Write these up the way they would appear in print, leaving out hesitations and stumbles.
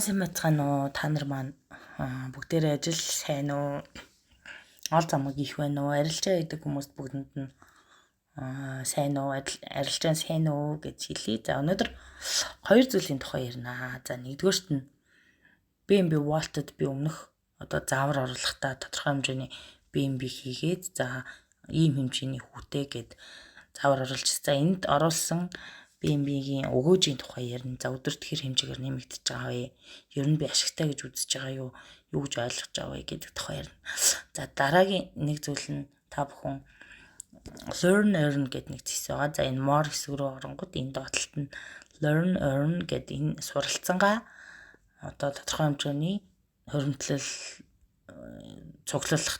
сайн байцгаана уу? Та нар маань бүгдээрээ ажил сайн уу? Ол замаг их байна уу? Арилжаа идэг хүмүүст бүгдэнд нь сайн уу? Арилжаа сайн уу гэж хэлье. За өнөөдөр хоёр зүйлийн тухай ярина. За нэгдүгээрт нь B&B Vault-д би өмнөх заавар оруулахдаа тодорхой хэмжээний B&B хийгээд за ийм хэмжээний хүүтэй гэд заавар оруулж. За энд оруулсан B&B-гийн өгөөжийн тухай ярина. За өдөрт хэр хэмжээгээр нэмэгдэж байгаа вэ? Ер нь би ашигтай гэж үзэж байгаа юу? Юу гэж ойлгож байгаа вэ гэдэг тухай ярина. За дараагийн нэг зүйл нь та бүхэн learn earn гэдэг нэг зэс байгаа. За энэ more хэсэг рүү оронгууд энэ доотлолт нь learn earn гэдэг энэ суралцсангаа тодорхой хэмжээний хуримтлал цуглуулах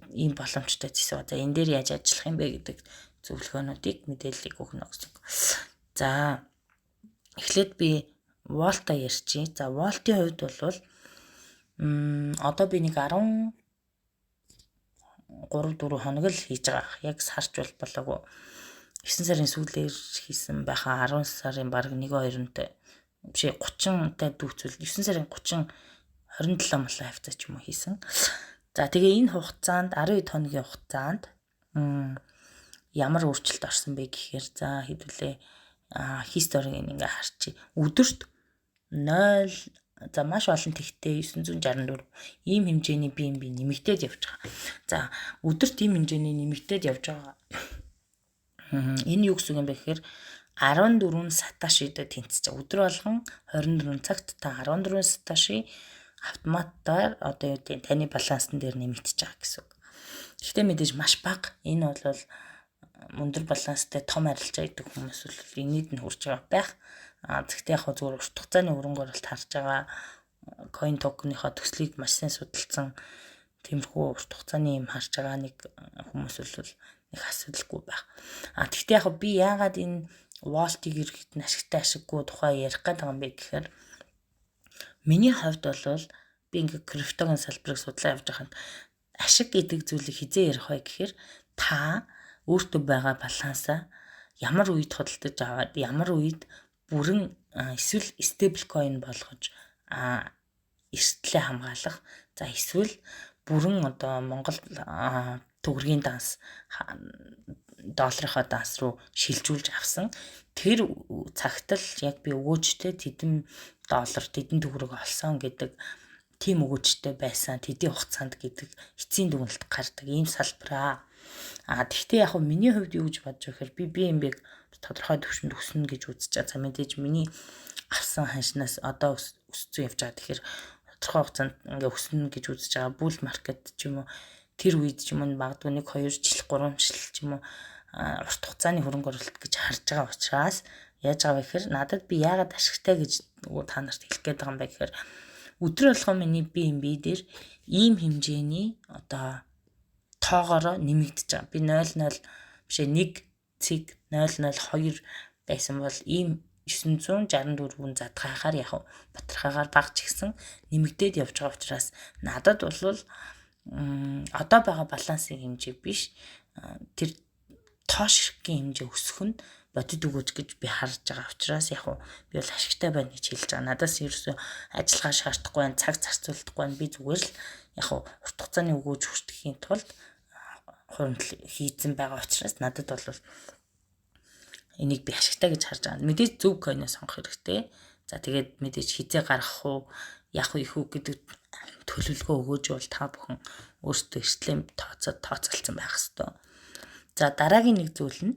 ийм боломжтой зэс байгаа. За энэ дээр яаж ажиллах юм бэ гэдэг зөвлөгөөнүүдийг мэдээллийг өгнө гэсэн. За эхлээд би Vault-а ярьчих. За Vault-ийн хувьд бол одоо би нэг 13-4 хоног л хийж байгаа. Яг сарч болоогүй. 9 сарын сүүлээр хийсэн байхаа 10 сарын баг 1-2-нд биш 30-тай дүүцвэл 9 сарын 30 27 мал хавцаа ч юм уу хийсэн. За тэгээ энэ хугацаанд 12 хоногийн хугацаанд ямар өөрчлөлт орсон бэ гэхээр за хэдүүлээ хисторийг ингээ харчих. Өдөрт 0 за маш олон тэгтээ 964 ийм хэмжээний B&B нэмэгдээд явж байгаа. За өдөрт ийм хэмжээний нэмэгдээд явж байгаа. Энэ юу гэсэн юм бэ гэхээр 14 саташид тэнцэж байгаа. Өдөр болгон 24 цагт та 14 саташи автоматар юу гэдэг таны балансан дээр нэмэгдэж байгаа гэсэн үг. Гэхдээ мэдээж маш бага. Энэ бол өндөр баланстай том арилжаа идэх хүмүүс бол энэнд нь хүрч байгаа байх. Гэхдээ яг зүгээр урт хугацааны хөрөнгөөр бол харж байгаа coin token-ийнхаа төслийг маш сайн судалсан тиймэрхүү урт хугацааны юм харж байгаа нэг хүмүүс бол нэг асуудалгүй байх. Гэхдээ яг би яагаад энэ Vault-ийг ирэхэд нь ашиггүй тухай ярих гээд байгаа юм бэ гэхээр миний хувьд бол би ингээ криптогийн салбарыг судлаа явж байхад ашиг гэдэг зүйлийг хизээ ярих вэ гэхээр та өөртөө байгаа балансаа ямар үед худалдаж аваад ямар үед бүрэн эсвэл stable coin болгож эрсдлээ хамгаалах. За эсвэл бүрэн Монгол төгрөгийн данс долларынхаа данс руу шилжүүлж авсан. Тэр цагт л яг би өгөөжтэй тэдэн доллар тэдэн төгрөг олсон гэдэг тийм өгөөжтэй байсан тэдний хугацаанд гэдэг эцсийн дүгнэлт гардаг ийм салбараа. Тэгвэл яг миний хувьд юу гэж бодож байгаа гэхээр би B&B-г тодорхой төвшөнд өснө гэж үзэж байгаа. За мэдээж миний авсан ханшнаас одоо өссөн явж байгаа. Тэгэхээр тодорхой хугацаанд ингээ өснө гэж үзэж байгаа. Bull market ч юм уу тэр үед ч юм уу магадгүй 1-2 жил 3 жил ч юм уу урт хугацааны хөрөнгө оруулалт гэж харж байгаа учраас яаж байгаа вэ гэхээр надад би яагаад ашигтай гэж та нарт хэлэх гээд байгаа юм бэ гэхээр өдөр болгон миний B&B дээр ийм хэмжээний тоогоороо нэмэгдэж байгаа. Би 00 биш 1 цэг 002 байсан бол ийм 964-ийн задгаагаар яг батархаагаар багч гисэн нэмэгдээд явж байгаа учраас надад бол одоо байгаа балансын хэмжээ биш тэр тоош хэргийн хэмжээ өсөх нь бодит өгөөж гэж би харж байгаа учраас яг би бол ашигтай байна гэж хэлж байгаа. Надаас ерөөсөө ажиллагаа шаардахгүй байна, цаг зарцуулдаггүй байна. Би зүгээр л яг урт хугацааны өгөөж хүртэхийн тулд хуримтлал хийцэн байгаа учраас надад бол энийг би ашигтай гэж харж байгаа. Мэдээж зөв coin-о сонгох хэрэгтэй. За тэгээд мэдээж хизээ гаргах уу, яах вэ гэдэг төлөвлөгөө өгөөж бол та бүхэн өөрсдөө эртлэн тооцоолсон байх хэрэгтэй. За дараагийн нэг зүйл нь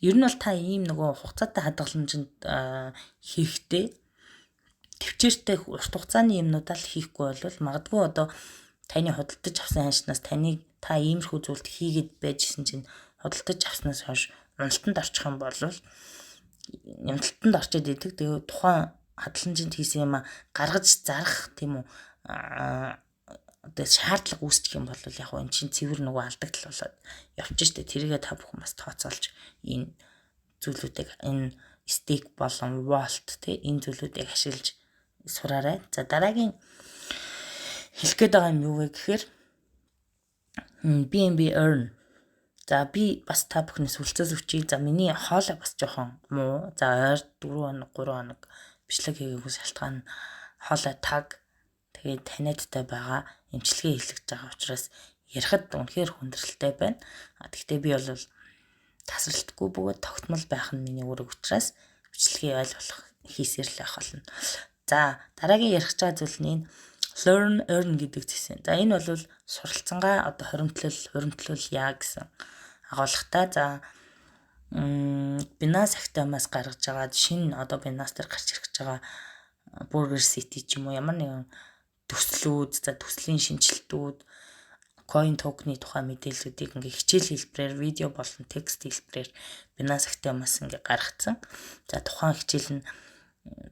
ер нь бол та ийм нөгөө хугацаатай хадгаламжинд хийхдээ төвчээртэй урт хугацааны юмнуудаа л хийхгүй бол магадгүй таны худалдаж авсан ханшнаас та иймэрхүү зүйлд хийгээд байжсэн чинь худалдаж авснаас хойш уналтанд орчих юм бол уналтанд орчод идэг. Тэгээ тухайн хадгаламжинд хийсэн юм гаргаж зарах тийм үү шаардлага үүсчих юм бол яг энэ чинь цэвэр нөгөө алдагдал болоод явчих штэ. Тэргээ та бүхэн бас тооцоолж энэ зүйлүүдийг энэ stake болон Vault энэ зүйлүүдийг ашиглаж сураарай. За дараагийн хэлэх гээд байгаа юм юу вэ гэхээр B&B earn. За би бас та бүхнээс хүлцээс өчье. За миний хоолой бас жоохон муу. За ойр 4 хоног 3 хоног бичлэг хийгээгүй шалтгаан нь хоолой таг тэгээд таниадтай байгаа эмчилгээ хийлгэж байгаа учраас ярихад үнэхээр хүндрэлтэй байна. Гэхдээ би бол тасралтгүй бөгөөд тогтмол байх нь миний үүрэг учраас бичлэгээ аль болох хийсээр л явах болно. За дараагийн ярих гэж байгаа зүйл нь learn earn гэдэг зүйл. За энэ бол суралцсангаа одоо хуримтлал яа гэсэн агуулгатай. За Binance Academy-аас гаргаж байгаа шинэ одоо Binance дээр гарч ирж байгаа Burger City ч юм уу ямар нэгэн төслүүд, за төслийн шинжилтүүд, coin token-ы тухай мэдээллүүдийг ингээ хичээл хэлбэрээр, видео болон текст хэлбэрээр Binance Academy-аас ингээ гаргацсан. За тухайн хичээл нь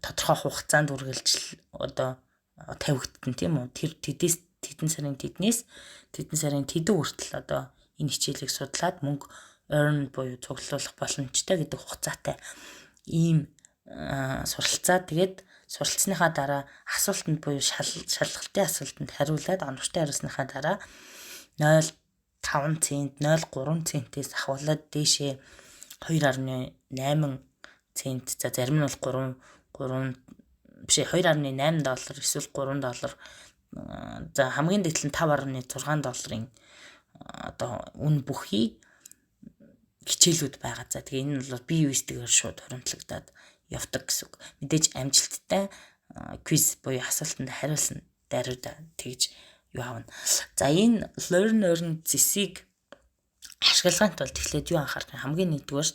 тодорхой хугацаанд үргэлжил одоо тавигдсан тийм үү. Тэр тэдэн сарын тэдэн хүртэл одоо энэ хичээлийг судлаад мөнгө earn буюу цуглуулах боломжтой гэдэг хугацаатай ийм суралцаа. Тэгээд суралцсныхаа дараа асуултанд буюу шалгалтын асуултанд хариулаад оновчтой хариулсныхаа дараа 0.5 цент, 0.3 центээс ахуулаад дээшээ 2.8 цент, за зарим нь бол 2.8 доллар эсвэл 3 доллар, за хамгийн дээд нь 5.6 долларын одоо үн бүхий хичээлүүд байгаа. За тэгээ энэ бол бие биестэйгээр шууд хуримтлагдаад явдаг гэсэн үг. Мэдээж амжилттай квиз буюу асуултанд хариулсан даруйда тэгж юу аавна. За энэ learn earn зэсийг ашиглахын тулд эхлээд юу анхаарах вэ? Хамгийн нэгдүгээр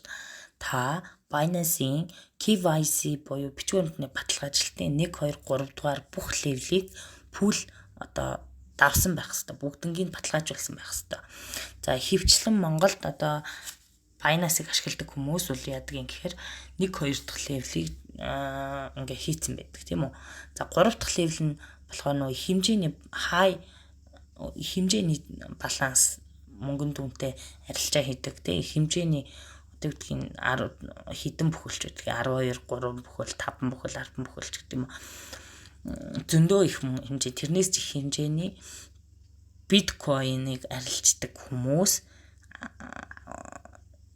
та Binance-ийн KYC буюу бичвэр баримтны баталгаа ажилтны 1 2 3 дугаар бүх левелийг пул одоо давсан байх хэрэгтэй. Бүгднгийн баталгаажуулсан байх хэрэгтэй. За хөвчлэн Монголд одоо Binance-ыг ашигладаг хүмүүс бол яадаг юм гэхээр 1 2 дахь левелийг ингээ хийцэн байдаг тийм үү. За 3 дахь левел нь болохоор нөгөө хэмжээний баланс мөнгөн дүнтэй арилжаа хийдэг тийм хэмжээний одоо гэдгийг хэдэн бүхэлч гэдэг 12 3 бүхэл 5 бүхэл 10 бүхэлч гэдэг юм. Зөндөө их хэмжээ тэрнээс их хэмжээний биткойныг арилждаг хүмүүс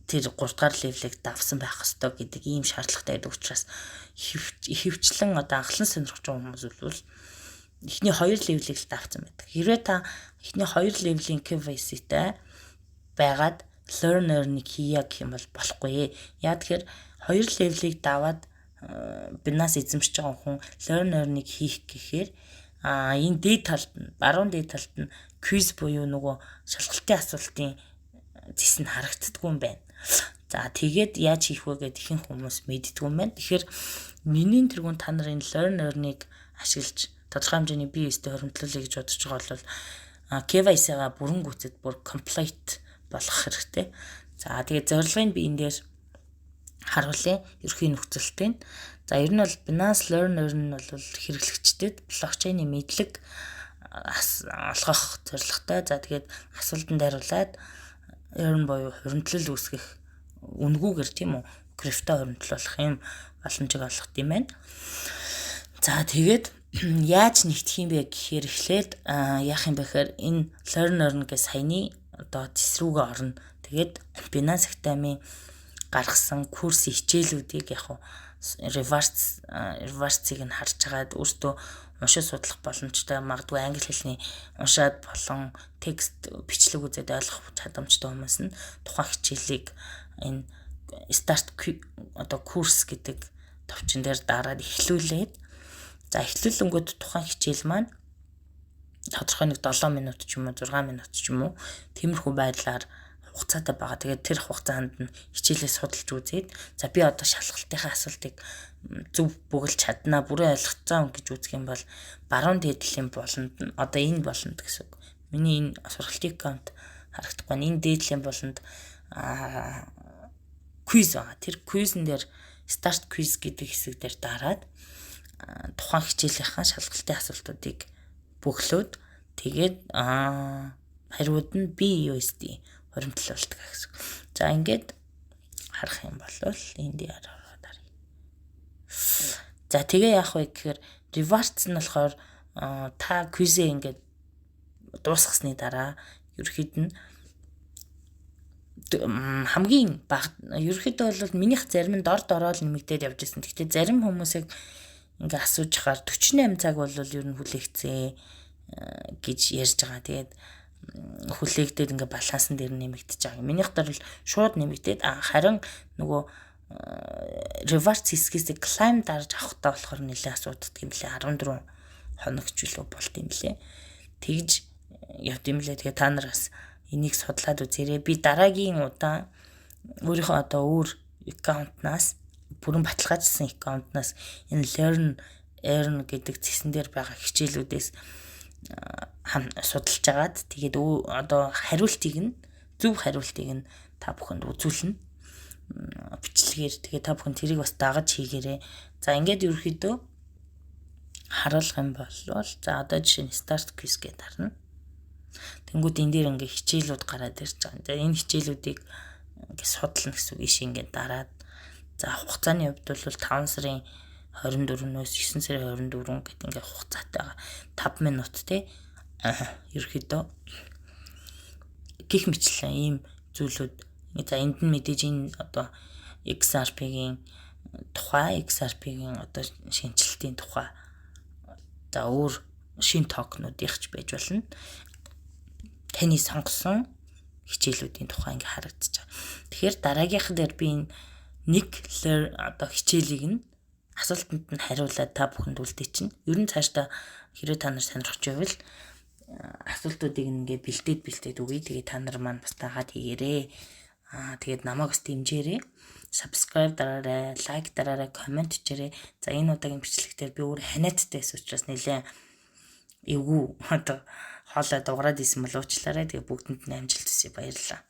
тэр 3 дугаар левелийг давсан байх ёстой гэдэг ийм шаардлагатай байдаг учраас хөвчлэн одоо анхлан сонирхож байгаа хүмүүс бол эхний 2 левелийг л давсан байдаг. Хэрвээ та эхний 2 левелийн KYC-тэй байгаад learn earn-ыг хийя гэх юм бол болохгүй. Яа тэгэхээр 2 левелийг даваад Binance эзэмшиж байгаа хүн learn earn-ыг хийх гэхээр энэ дээд талд нь баруун дээд талд нь quiz буюу нөгөө шалгалтын асуултын зэс нь харагддаггүй юм байна. За тэгээд яаж хийх вэ гэдэг ихэнх хүмүүс мэддэггүй юм байна. Тэгэхээр миний тэргүүн та нарын learn earn-ыг ашиглаж тодорхой хэмжээний бие биестэй хуримтлуулъя гэж бодож байгаа бол KYC-га бүрэн гүйцэд бүр complete болох хэрэгтэй. За тэгээд зорилгыг би энэ дээр харуулъя. Ерөнхий нөхцөлтэй. За ер нь бол Binance Learn Earn нь бол хэрэглэгчдэд блокчейны мэдлэг олгох зорилготой. За тэгээд асуултанд хариулаад earn буюу хуримтлал үүсгэх үнгүүгээр тийм үү крипто хуримтлуулах юм боломжийг олгох юм байна. За тэгээд яаж нэгдэх юм бэ гэхээр эхлээд яах юм бэ гэхээр энэ Learn Earn гэх саяны одоо зэс рүүгээ орно. Тэгээд Binance Academy гаргасан курс хичээлүүдийг яг reverse-ийг нь харж агаад өөртөө уншиж судлах боломжтой, магадгүй англи хэлний уншаад болон текст бичлэг үзээд ойлгох чадамжтай хүмүүс нь тухайн хичээлийг энэ start одоо курс гэдэг товчон дээр дараад эхлүүлээд за эхлүүлэнгүүт тухайн хичээл маань тодорхой нэг 7 минут ч юм уу 6 минут ч юм уу тиймэрхүү байдлаар хугацаатай байгаа. Тэгээд тэр хугацаанд нь хичээлээ судалж үзээд за би одоо шалгалтынхаа асуултыг зөв бүгэлж чаднаа, бүрэн ойлгоцсон гэж үзэх юм бол баруун дээдлийн болонд нь одоо энэ болонд гэсэн үг. Миний энэ сургалтын аккаунт харагдахгүй. Энэ дээдлийн болонд квиз байгаа. Тэр квизэн дээр start quiz гэдэг хэсэг дээр дараад тухайн хичээлийнхаа шалгалтын асуултуудыг бөглөөд тэгээд хариуд нь BUSD хуримтлуулдаг гэсэн. За ингээд харах юм бол энд яраад арай. За тэгээ яах вэ гэхээр rewards нь болохоор та квизээ ингээд дуусгасны дараа ерөөхдөө нь хамгийн бага ерөөхдөө бол минийх зарим нь дор дороо л нэмэгдээд явж байсан. Гэхдээ зарим хүмүүсийг ингээ асууж хаар 48 цаг бол ер нь хүлээгцээ гэж ярьж байгаа. Тэгээд хүлээгдээд ингээ балансан дээр нэмэгдэж байгаа. Минийх дээр бол шууд нэмэгдээд харин нөгөө reverse хэсгээс climb дарж авахтаа болохоор нэлээд асуудаг юм лээ. 14 хоног ч үлээ болт юм лээ. Тэгж явд юм лээ. Тэгээ та нараас энийг судлаад үзээрэй. Би дараагийн удаа өөрийнхөө одоо өөр аккаунтнаас бүрэн баталгаажсан аккаунтнаас энэ learn гэдэг зэсэн дээр байгаа хичээлүүдээс судалж агаад тэгээд одоо зөв хариултыг нь та бүхэнд үзүүлнэ. Бичлэгээр тэгээд та бүхэн тэрийг бас дагаж хийгээрэй. За ингээд ерөөхдөө харуулах юм бол за одоо жишээ нь start quiz гэдээ харна. Тэнгүүд энэ дээр ингээ хичээлүүд гараад ирж байгаа. За энэ хичээлүүдийг ингээ судлана гэсэн үг иш ингээ дараад за хугацааны хувьд бол 5 сарын 24-өөс 9 сарын 24 гэдэг ингээ хугацаатай байгаа. 5 минут те. Ерөөхдөө гих мэтлэн ийм зүйлүүд за энд нь мэдээж энэ одоо XRP-гийн тухай, XRP-гийн одоо шинжилтийн тухай за өөр шин токенуудынх ч байж болно. Таны сонгосон хичээлүүдийн тухай ингээ харагдаж байгаа. Тэгэхээр дараагийнх дээр би энэ нэг одоо хичээлийг нь асуултанд нь хариулаад та бүхэнд үлдээ чинь. Ер нь цаашдаа хэрэг та нар сонирхож байвал асуултуудыг ингээ бэлдээд үгүй. Тэгээ та нар маань бас дагаад хийгээрэй. Тэгээд намайг бас дэмжээрэй. Subscribe дараарай, лайк дараарай, коммент хийгээрэй. За энэ удаагийн бичлэгтэр би өөр ханиадтай учраас нэлээд эвгүй одоо хоолой дуурайд исэн бол уучлаарай. Тэгээ бүгдэнд нь амжилт хүсье. Баярлалаа.